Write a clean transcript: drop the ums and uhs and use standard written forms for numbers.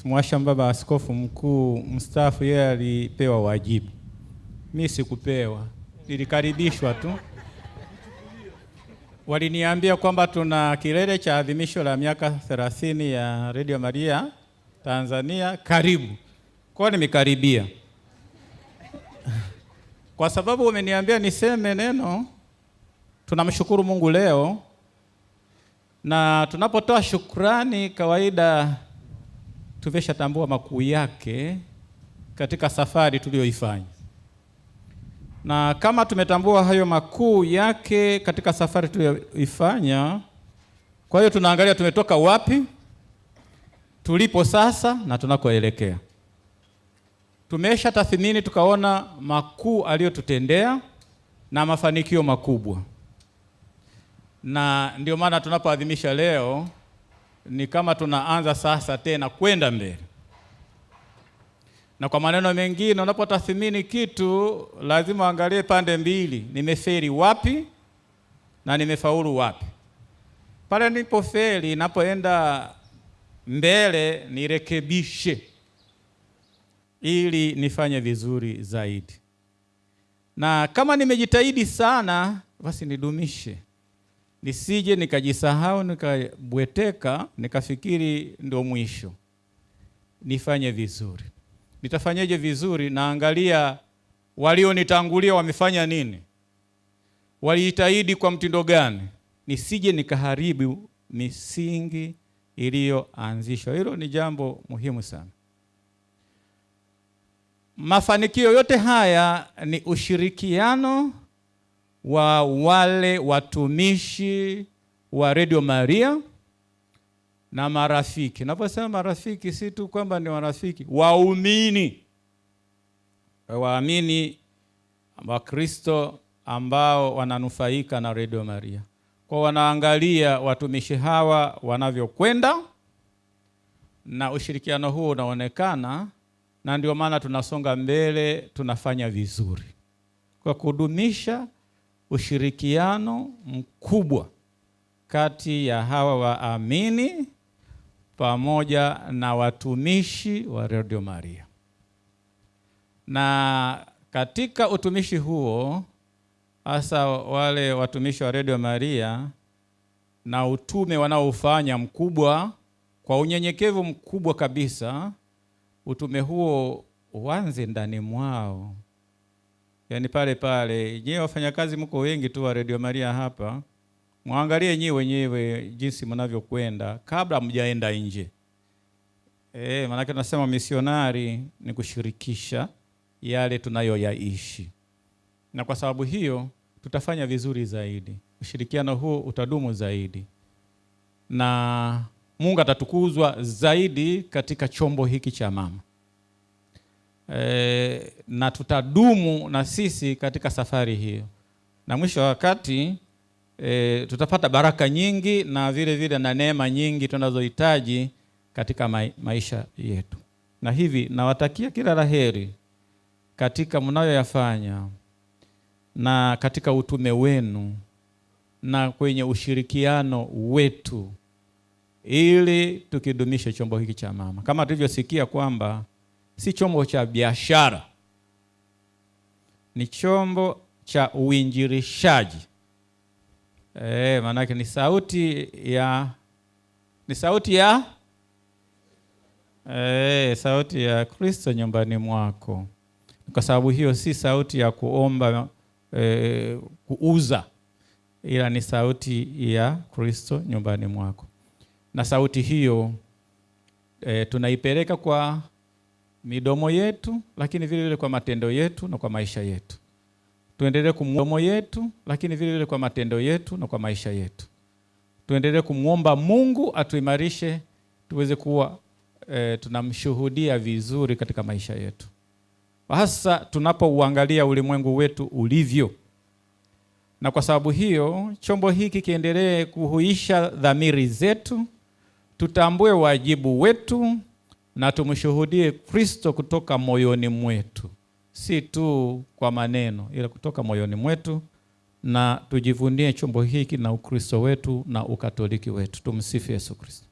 Mwashamu baba askofu mkuu mstaafu, yeye alipewa wajibu. Mimi sikupewa, nilikaribishwa tu. Waliniambia kwamba tuna kilele cha adhimisho la miaka 30 ya Radio Maria Tanzania, karibu. Kwa nimekaribia. Kwa sababu umeniambia niseme neno, tunamshukuru Mungu leo. Na tunapotoa shukrani, kawaida tumeshatambua makuu yake katika safari tuliyoifanya. Na kama tumetambua hayo makuu yake katika safari tuliyoifanya, kwa hiyo tunaangalia tumetoka wapi, tulipo sasa na tunakoelekea. Tumesha tathmini tukaona makuu aliyotutendea na mafanikio makubwa. Na ndio maana tunapoadhimisha leo ni kama tunaanza sasa tena kwenda mbele. Na kwa maneno mengine, unapotathmini kitu lazima angalie pande mbili, nimefeli wapi na nimefaulu wapi. Pale nilipofeli, napoenda mbele nirekebishe ili nifanye vizuri zaidi. Na kama nimejitahidi sana, basi nidumishe. Nisije nikajisahau, nikabweteka, nikafikiri ndio mwisho. Nifanye vizuri. Nitafanyaje vizuri? Naangalia walionitangulia wamefanya nini, walijitahidi kwa mtindo gani, nisije nikaharibu misingi iliyoanzishwa. Hilo ni jambo muhimu sana. Mafanikio yote haya ni ushirikiano wa wale watumishi wa Radio Maria na marafiki. Naposema marafiki, si tu kwamba ni warafiki, waumini wa Kristo ambao wananufaika na Radio Maria. Kwa wanaangalia watumishi hawa wanavyokwenda, na ushirikiano huo unaonekana, na ndio maana tunasonga mbele, tunafanya vizuri kwa kudumisha ushirikiano mkubwa kati ya hawa waamini pamoja na watumishi wa Radio Maria. Na katika utumishi huo, hasa wale watumishi wa Radio Maria na utume wanaofanya mkubwa, kwa unyenyekevu mkubwa kabisa, utume huo uanze ndani mwao. Yaani pale nyewe wafanyakazi mko wengi tu wa Radio Maria hapa, muangalie nyewe wenyewe jinsi mnavyokwenda kabla mjaenda nje. Maana tunasema misionari ni kushirikisha yale tunayoyaishi. Na kwa sababu hiyo tutafanya vizuri zaidi. Ushirikiano huo utadumu zaidi. Na Mungu atatukuzwa zaidi katika chombo hiki cha mama. Na tutadumu na sisi katika safari hiyo. Na mwisho wa wakati tutapata baraka nyingi na vile vile na neema nyingi tunazohitaji katika maisha yetu. Na hivi nawatakia kila laheri katika mnayoyafanya na katika utume wenu na kwenye ushirikiano wetu, ili tukidumishe chombo hiki cha mama. Kama tulivyosikia kwamba si chombo cha biashara, ni chombo cha uinjilishaji. Maana ni sauti ya Kristo nyumbani mwako. Kwa sababu hiyo si sauti ya kuomba kuuza, ila ni sauti ya Kristo nyumbani mwako. Na sauti hiyo tunaipeleka kwa midomo yetu, lakini vile vile kwa matendo yetu na kwa maisha yetu. Tuendelee kumuomba yetu, lakini vile vile kwa matendo yetu na kwa maisha yetu. Tuendelee kumuomba Mungu atuimarishe tuweze kuwa tunamshuhudia vizuri katika maisha yetu. Hasa tunapouangalia ulimwengu wetu ulivyo. Na kwa sababu hiyo, chombo hiki kiendelee kuhuisha dhamiri zetu, tutambue wajibu wetu na tumshuhudie Kristo kutoka moyoni mwetu. Si tu kwa maneno, ila kutoka moyoni mwetu, na tujivunie chombo hiki na Ukristo wetu na Ukatoliki wetu. Tumsifu Yesu Kristo.